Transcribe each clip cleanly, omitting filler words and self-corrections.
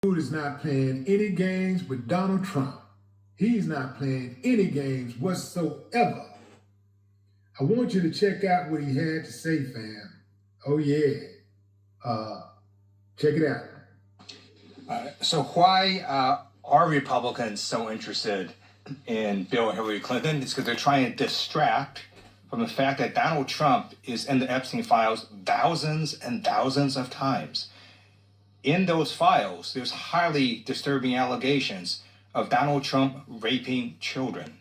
Dude is not playing any games with Donald Trump. He's not playing any games whatsoever. I want you to check out what he had to say, fam. Oh yeah. Check it out. So why are Republicans so interested in Bill and Hillary Clinton? It's because they're trying to distract from the fact that Donald Trump is in the Epstein files thousands and thousands of times. In those files, there's highly disturbing allegations of Donald Trump raping children,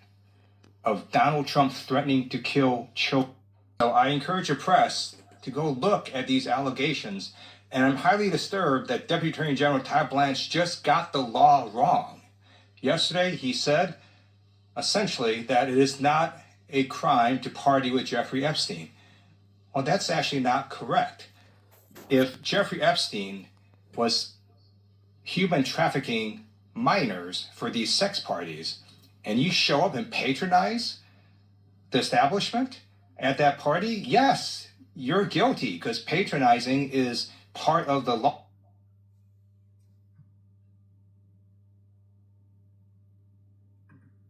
of Donald Trump threatening to kill children. So I encourage the press to go look at these allegations, and I'm highly disturbed that Deputy Attorney General Todd Blanche just got the law wrong. Yesterday, he said, essentially, that it is not a crime to party with Jeffrey Epstein. Well, that's actually not correct. If Jeffrey Epstein was human trafficking minors for these sex parties, and you show up and patronize the establishment at that party, yes, you're guilty, because patronizing is part of the law.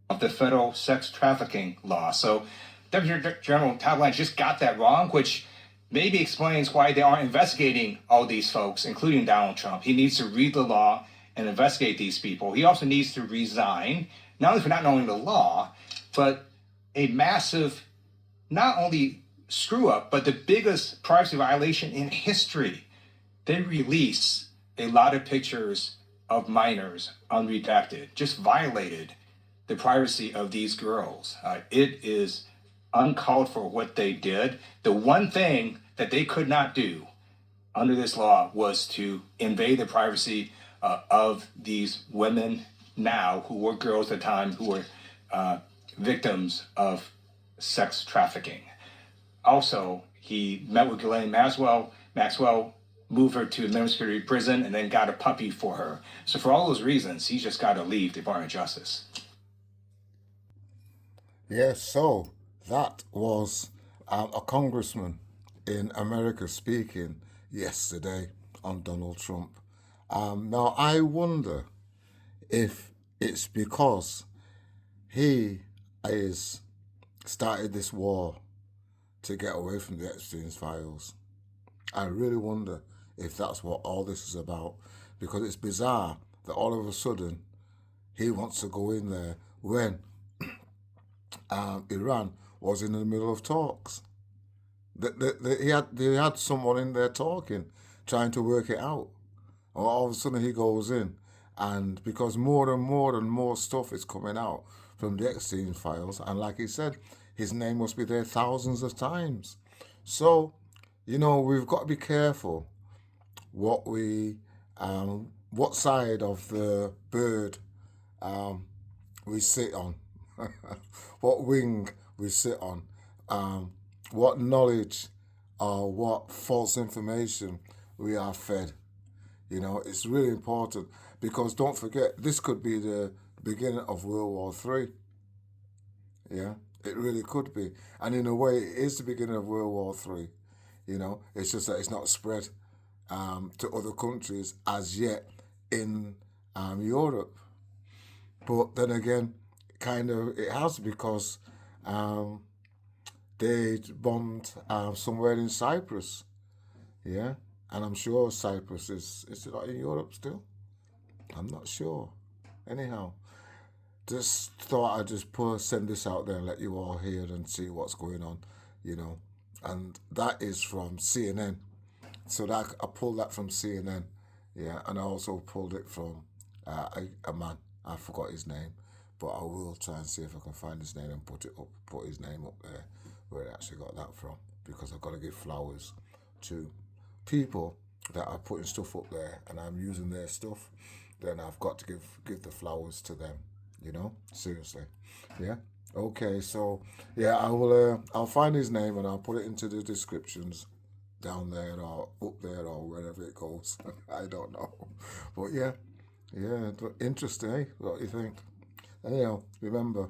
Of the federal sex trafficking law. So Deputy General Todd Blanche just got that wrong, which maybe explains why they aren't investigating all these folks, including Donald Trump. He needs to read the law and investigate these people. He also needs to resign, not only for not knowing the law, but a massive, not only screw up, but the biggest privacy violation in history. They release a lot of pictures of minors unredacted, just violated the privacy of these girls. It is uncalled for what they did. The one thing that they could not do under this law was to invade the privacy of these women now, who were girls at the time, who were victims of sex trafficking. Also, he met with Ghislaine Maxwell, moved her to minimum security prison, and then got a puppy for her. So for all those reasons, he's just got to leave the Department of Justice. Yes, so that was a congressman in America speaking yesterday on Donald Trump. Now, I wonder if it's because he has started this war to get away from the Epstein's files. I really wonder if that's what all this is about, because it's bizarre that all of a sudden he wants to go in there when Iran was in the middle of talks. They had someone in there talking, trying to work it out. And all of a sudden he goes in, and because more and more stuff is coming out from the Epstein files, and like he said, his name must be there thousands of times. So, we've got to be careful what side of the bird we sit on. What wing we sit on, what knowledge or what false information we are fed. It's really important, because don't forget, this could be the beginning of World War III. Yeah, it really could be. And in a way, it is the beginning of World War III. It's just that it's not spread to other countries as yet in Europe. But then again, kind of it has, because they bombed somewhere in Cyprus. Yeah, and I'm sure Cyprus is it not in Europe still? I'm not sure. Anyhow, just thought I'd just send this out there and let you all hear and see what's going on, and that is from CNN. So that I pulled that from CNN, yeah, and I also pulled it from a man. I forgot his name, but I will try and see if I can find his name and put his name up there where I actually got that from, because I've got to give flowers to people that are putting stuff up there and I'm using their stuff. Then I've got to give the flowers to them, seriously. Yeah. Okay, so yeah, I'll find his name and I'll put it into the descriptions down there or up there or wherever it goes. I don't know, but yeah, interesting, eh? What do you think? Anyhow, remember,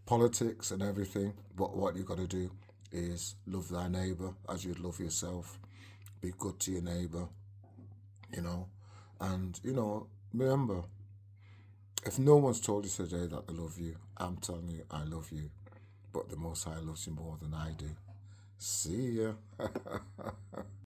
politics and everything, but what you got to do is love thy neighbor as you'd love yourself. Be good to your neighbor, And, you know, remember, if no one's told you today that they love you, I'm telling you, I love you. But the Most High loves you more than I do. See ya.